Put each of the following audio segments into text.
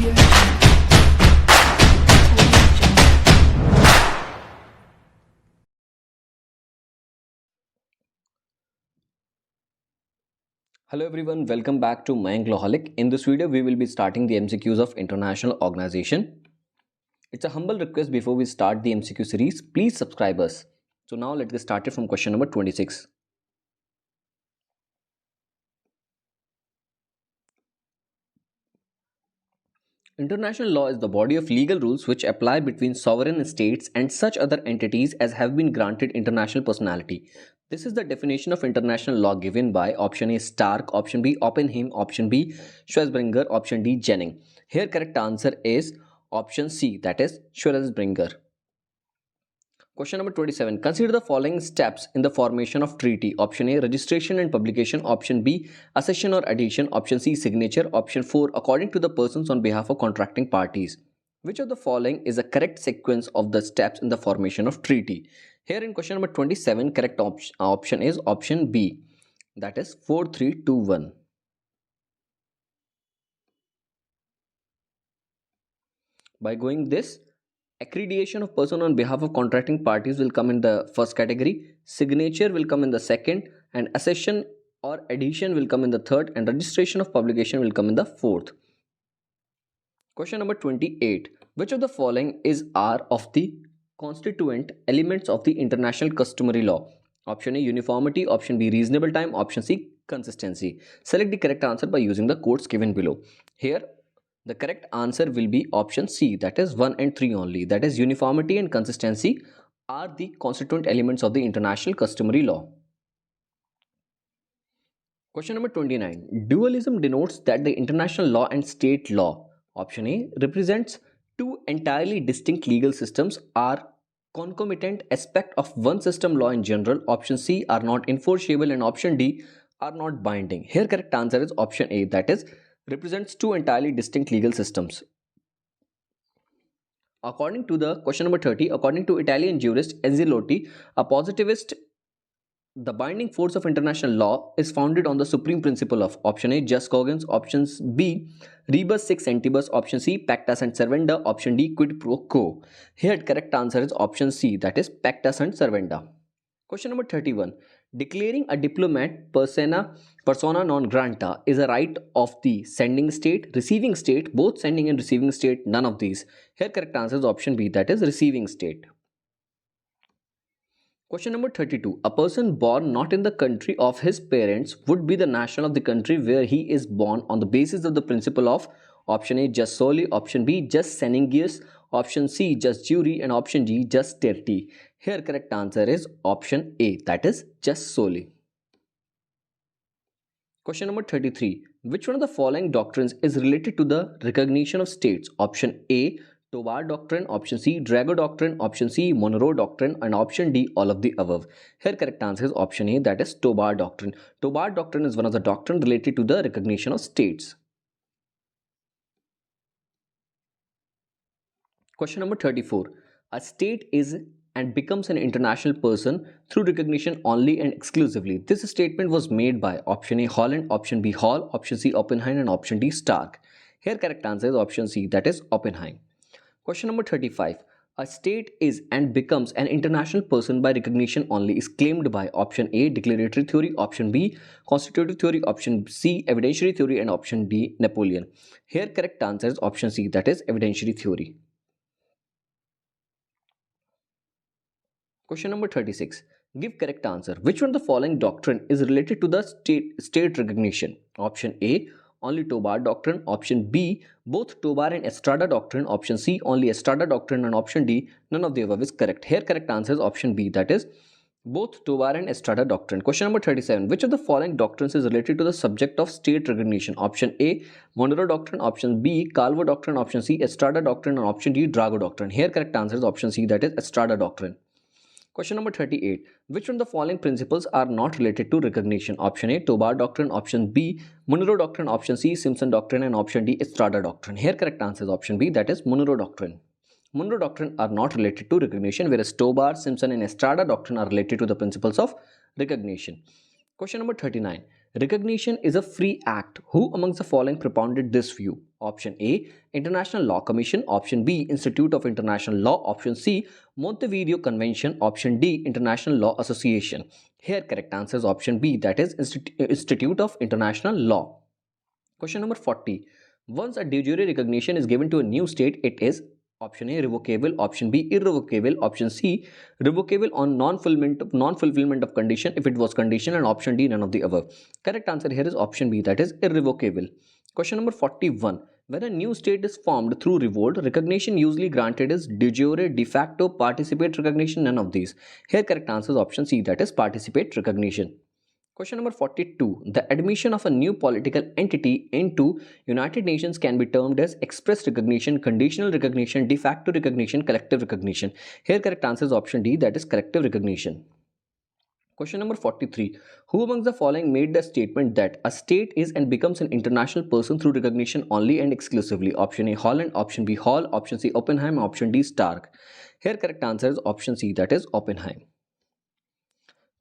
Hello everyone, welcome back to MAYANK LAWHOLIC. In this video, we will be starting the MCQs of International Organization. It's a humble request before we start the MCQ series, please subscribe us. So now let's get started from question number 26. International law is the body of legal rules which apply between sovereign states and such other entities as have been granted international personality. This is the definition of international law given by option A Stark, option B Oppenheim, option B Schwersbringer, option D Jennings. Here correct answer is option C, that is Schwersbringer. Question number 27. Consider the following steps in the formation of treaty. Option A registration and publication, option B accession or adhesion, option C signature, option 4 according to the persons on behalf of contracting parties. Which of the following is a correct sequence of the steps in the formation of treaty? Here in question number 27, correct option is option B, that is 4, 3, 2, 1. By going this, accreditation of person on behalf of contracting parties will come in the first category, signature will come in the second, and accession or adhesion will come in the third, and registration of publication will come in the fourth. Question number 28. Which of the following are of the constituent elements of the international customary law? Option A uniformity, option B reasonable time, option C consistency. Select the correct answer by using the codes given below. Here the correct answer will be option C, that is 1 and 3 only, that is uniformity and consistency are the constituent elements of the international customary law. Question number 29. Dualism denotes that the international law and state law, option A, represents two entirely distinct legal systems, are concomitant aspect of one system law in general, option C, are not enforceable, and option D, are not binding. Here correct answer is option A, that is represents two entirely distinct legal systems. According to the question number 30, according to Italian Jurist Anzillati, a positivist, the binding force of international law is founded on the supreme principle of option A jus cogens, options B rebus sic stantibus, option C pacta sunt servanda, option D quid pro quo. Here correct answer is option C, that is pacta sunt servanda. Question number 31. Declaring a diplomat persona non grata is a right of the sending state, receiving state, both sending and receiving state, none of these. Here correct answer is option B, that is receiving state. Question number 32. A person born not in the country of his parents would be the national of the country where he is born on the basis of the principle of option A jus soli, option B jus sanguinis, option C jus jure, and option D jus tertii. Here correct answer is option A, that is jus soli. Question number 33. Which one of the following doctrines is related to the recognition of states? Option A Tobar doctrine, option C Drago doctrine, option C Monroe doctrine, and option D all of the above. Here correct answer is option A, that is Tobar doctrine. Tobar doctrine is one of the doctrines related to the recognition of states. Question number 34. A state is and becomes an international person through recognition only and exclusively. This statement was made by option A Holland, option B Hall, option C Oppenheim, and option D Stark. Here correct answer is option C, that is Oppenheim. Question number 35. A state is and becomes an international person by recognition only is claimed by option A declaratory theory, option B constitutive theory, option C evidentiary theory, and option D Napoleon. Here correct answer is option C, that is evidentiary theory. Question number 36. Give correct answer. Which one of the following doctrine is related to the state recognition? Option A only Tobar doctrine, option B both Tobar and Estrada doctrine, option C only Estrada doctrine, and option D none of the above is correct. Here correct answer is option B, that is both Tobar and Estrada doctrine. Question number 37. Which of the following doctrines is related to the subject of state recognition? Option A Monroe doctrine, option B Calvo doctrine, option C Estrada doctrine, and option D Drago doctrine. Here correct answer is option C, that is Estrada doctrine. Question number 38. Which one of the following principles are not related to recognition? Option A Tobar doctrine, option B Monroe doctrine, option C Simpson doctrine, and option D Estrada doctrine. Here correct answer is option B, that is Monroe doctrine. Monroe doctrine are not related to recognition, whereas Tobar, Simpson, and Estrada doctrine are related to the principles of recognition. Question number 39. Recognition is a free act. Who amongst the following propounded this view? Option A, International Law Commission. Option B, Institute of International Law. Option C, Montevideo Convention. Option D, International Law Association. Here correct answer is option B, that is Institute of International Law. Question number 40. Once a de jure recognition is given to a new state, it is option A, revocable. Option B, irrevocable. Option C, revocable on non-fulfillment of condition if it was conditional, and option D, none of the above. Correct answer here is option B, that is irrevocable. Question number 41. When a new state is formed through revolt, recognition usually granted is de jure, de facto, participate recognition, none of these. Here correct answer is option C, that is participate recognition. Question number 42. The admission of a new political entity into United Nations can be termed as express recognition, conditional recognition, de facto recognition, collective recognition. Here correct answer is option D, that is collective recognition. Question number 43. Who amongst the following made the statement that a state is and becomes an international person through recognition only and exclusively? Option A, Holland. Option B, Hall. Option C, Oppenheim. Option D, Stark. Here correct answer is option C, that is Oppenheim.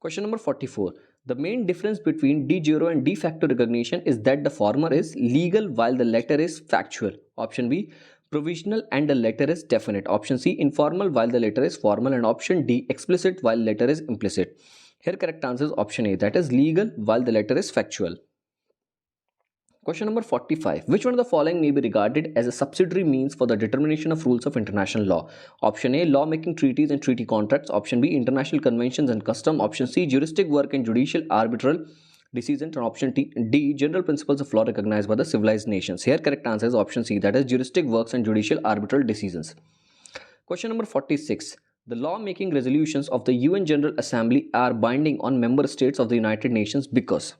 Question number 44. The main difference between de jure and de facto recognition is that the former is legal while the latter is factual. Option B, provisional and the latter is definite. Option C, informal while the latter is formal, and option D, explicit while latter is implicit. Here correct answer is option A, that is legal while the latter is factual. Question number 45. Which one of the following may be regarded as a subsidiary means for the determination of rules of international law? Option A, law-making treaties and treaty contracts. Option B, international conventions and custom. Option C, juristic work and judicial arbitral decisions. And option D, general principles of law recognized by the civilized nations. Here correct answer is option C, that is juristic works and judicial arbitral decisions. Question number 46. The law-making resolutions of the UN General Assembly are binding on member states of the United Nations because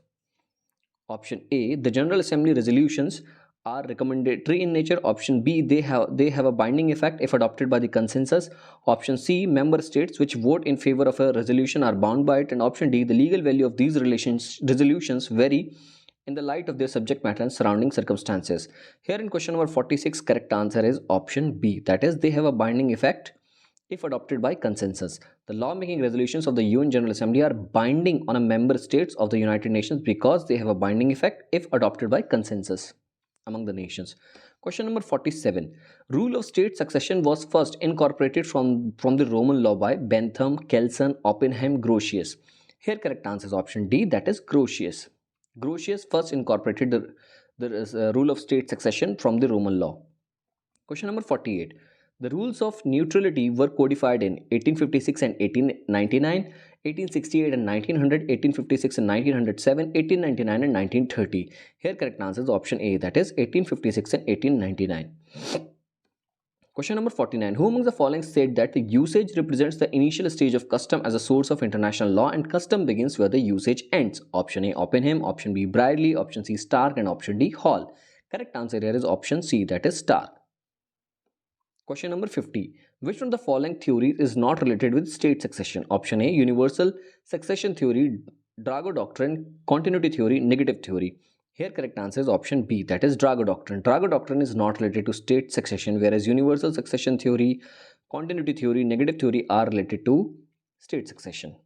option A, the General Assembly resolutions are recommendatory in nature. Option B, they have a binding effect if adopted by the consensus. Option C, member states which vote in favor of a resolution are bound by it. And option D, the legal value of these resolutions vary in the light of their subject matter and surrounding circumstances. Here in question number 46, correct answer is option B, that is they have a binding effect if adopted by consensus. The law-making resolutions of the UN General Assembly are binding on a member states of the United Nations because they have a binding effect if adopted by consensus among the nations. Question number 47. Rule of state succession was first incorporated from the Roman law by Bentham, Kelson, Oppenheim, Grotius. Here correct answer is option D, that is Grotius. Grotius first incorporated the rule of state succession from the Roman law. Question number 48. The rules of neutrality were codified in 1856 and 1899, 1868 and 1900, 1856 and 1907, 1899 and 1930. Here correct answer is option A, that is 1856 and 1899. Question number 49. Who among the following said that the usage represents the initial stage of custom as a source of international law and custom begins where the usage ends? Option A, Oppenheim. Option B, Bradley. Option C, Stark. And option D, Hall. Correct answer here is option C, that is Stark. Question number 50. Which one of the following theories is not related with state succession? Option A, universal succession theory, Drago doctrine, continuity theory, negative theory. Here correct answer is option B, that is Drago doctrine. Drago doctrine is not related to state succession, whereas universal succession theory, continuity theory, negative theory are related to state succession.